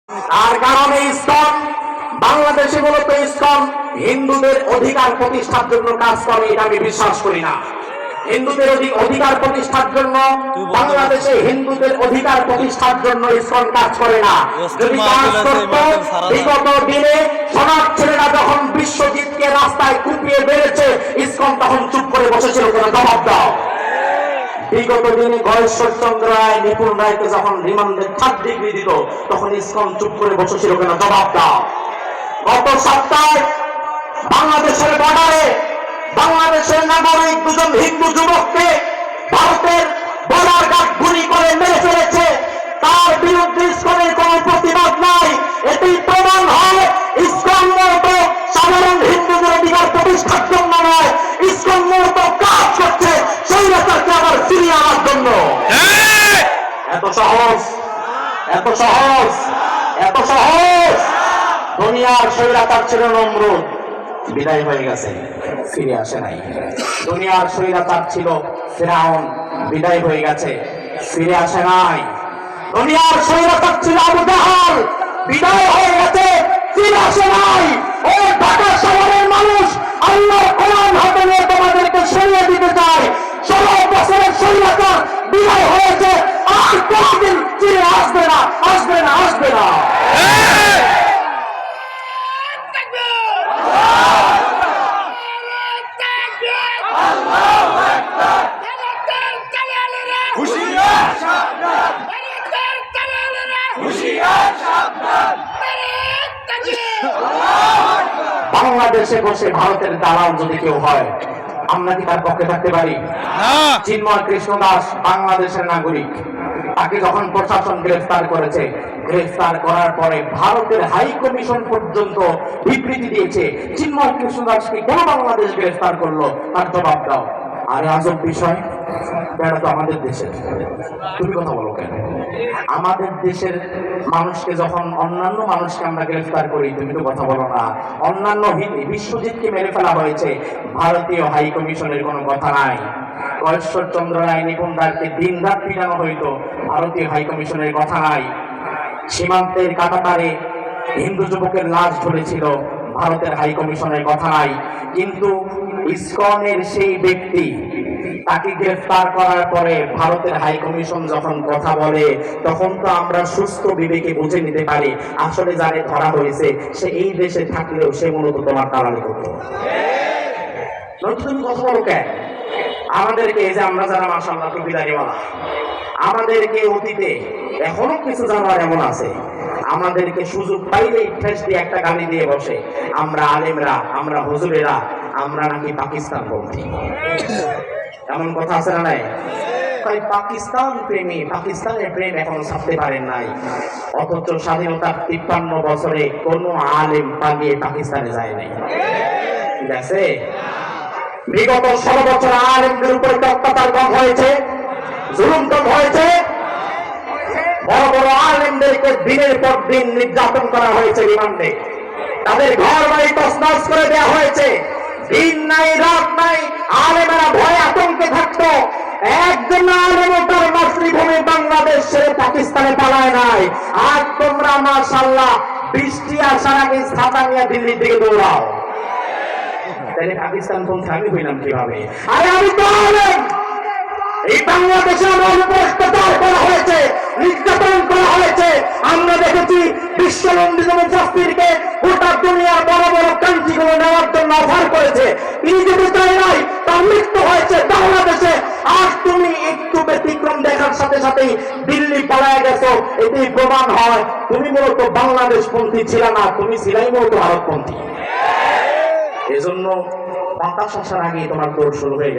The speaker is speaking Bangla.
আর কারণে ইসলাম বাংলাদেশে মূলত ইসলাম হিন্দুদের অধিকার প্রতিষ্ঠার জন্য কাজ করে, এটা আমি বিশ্বাস করি না। হিন্দুদের অধিকার প্রতিষ্ঠার জন্য বাংলাদেশে হিন্দুদের অধিকার প্রতিষ্ঠার জন্য ইসলাম কাজ করে না। যদি কাজ করত বিগত দিনে সমাজ ছেলেরা যখন বিশ্বজিৎকে রাস্তায় কুপিয়ে বেড়েছে ইসলাম তখন চুপ করে বসেছিল, কোনো জবাব দাও। বিগত দিনে গয়েশ্বর চন্দ্র রায় নিপুণ রায়কে যখন রিমান্ডে 7 ডিগ্রি দিত তখন ইসলাম চুপ করে বসেছিল, কেন জবাব দাও। গত সপ্তাহে বাংলাদেশের বর্ডারে বাংলাদেশের নাগরিক 2জন হিন্দু যুবককে ভারতের বর্ডার গার্ড গুলি করে মেরে ফেলেছে, তার বিরুদ্ধে ইসলামের কোন প্রতিবাদ নাই। এটি প্রমাণ হয় ইসলাম মূলত সাধারণ হিন্দুদের অধিকার প্রতিষ্ঠার জন্য নয়, ইসলাম মূলত কাজ করছে সেই রাস্তাকে আবার ফিরিয়ে আনার জন্য। এত সহজ, এত সহজ, এত সহজ। দুনিয়ার স্বৈরাচার ছিল নমরুদ, বিদায় হয়ে গেছে, ফিরে আসে নাই। দুনিয়ার স্বৈরাচার ছিল ফিরআউন, বিদায় হয়ে গেছে, ফিরে আসে নাই। দুনিয়ার স্বৈরাচার ছিল আবু জাহাল, বিদায় হয়ে গেছে, ফিরে আসে নাই। ও ঢাকা শহরের মানুষ, আল্লাহর কোরআন হাতে নিয়ে তোমাদেরকে সরিয়ে দিতে চায়। 16 বছরের স্বৈরাচার বিদায় হয়েছে, আর কোনদিন ফিরে আসবে না, আসবে না, আসবে না। বাংলাদেশে বসে ভারতের দালাল যদি কেউ হয় আমরা কি তার পক্ষে থাকতে পারি? চিন্ময় কৃষ্ণ দাস বাংলাদেশের নাগরিক, তাকে যখন প্রশাসন গ্রেফতার করেছে, গ্রেফতার করার পরে ভারতের হাই কমিশন পর্যন্ত বিবৃতি দিয়েছে চিন্ময় কৃষ্ণ দাসকে কেন বাংলাদেশ গ্রেফতার করলো, তার জবাব দাও। আর আজব বিষয়, এটা তো আমাদের দেশের, তুমি কথা বলো কেন? আমাদের দেশের মানুষকে যখন অন্যান্য মানুষকে আমরা গ্রেফতার করি তুমি তো কথা বলো না। অন্যান্য বিশ্বজিৎকে মেরে ফেলা হয়েছে, ভারতীয় হাই কমিশনের কোনো কথা নাই। গয়েশ্বর চন্দ্র রায় নিপুণ রায়কে দিন রাত পিটানো হইতো, ভারতীয় হাই কমিশনের কথা নাই। সীমান্তের কাটাতারে হিন্দু যুবকের লাশ ঝুলেছিল, ভারতের হাই কমিশনের কথা নাই। কিন্তু ইসকনের সেই ব্যক্তি, তাকে গ্রেফতার করার পরে ভারতের হাই কমিশন যখন কথা বলে তখন তো আমরা সুস্থ বিবেকে বুঝে নিতে পারি আসলে যারে ধরা হয়েছে সে এই দেশে থাকলেও সে মূলত তোমার দালালি করতো। তুমি কথা বলো কেন? আমাদেরকে এই যে আমরা যারা মাশাআল্লাহ টুপিদারিওয়ালা, আমাদেরকে অতীতে এখনো কিছু জানোয়ার এমন আছে আমাদেরকে সুযোগ পাইলে ঠেস দিয়ে একটা গালি দিয়ে বসে আমরা আলেমরা, আমরা হুজুরেরা, আমরা নাকি পাকিস্তান পন্থী। এমন কথা আছে না নাই? পাকিস্তান প্রেমী, পাকিস্তানের প্রেম এখনো ছাড়তে পারেন নাই। অথচ স্বাধীনতার 53 বছরে কোন আলেম পালিয়ে পাকিস্তানে যায় নাই, ঠিক আছে? বিগত 16 বছর আলেমদের উপরে অত্যাচার কম হয়েছে, জুলুম কম হয়েছে। বড় বড় আলেমদেরকে দিনের পর দিন নির্যাতন করা হয়েছে রিমান্ডে, তাদের ঘর বাড়ি তছনছ করে দেওয়া হয়েছে। দিন নাই রাত নাই আলেমেরা ভয়ে আতঙ্কে থাকতো। একজন আলেম তার মাতৃভূমি বাংলাদেশ ছেড়ে পাকিস্তানে পালায় নাই। আর তোমরা মাশাআল্লাহ বৃষ্টি আসার আগে ছাতা নিয়ে দিল্লির দিকে দৌড়াও। তাহলে পাকিস্তান পন্থী আমি হইলাম কিভাবে? আরে আমি তো আলেম। এই বাংলাদেশে আমার উপর অত্যাচার করা হয়েছে, নির্যাতন করা হয়েছে। আমরা দেখেছি বিশ্বনন্দিত মুফাসসিরকে গোটা দুনিয়ার বড় বড় কান্ট্রিগুলো নেওয়ার জন্য অফার করেছে, তিনি যেতে চায় নাই, তার মৃত্যু হয়েছে বাংলাদেশে। আজ তুমি একটু ব্যতিক্রম দেখার সাথে সাথেই দিল্লি পালায় গেছো, এটি প্রমাণ হয় তুমি মূলত বাংলাদেশ পন্থী ছিল না, তুমি ছিলাই মূলত ভারতপন্থী। এজন্য বাতাস আসার আগে তোমার দৌড় শুরু হয়ে গেছে।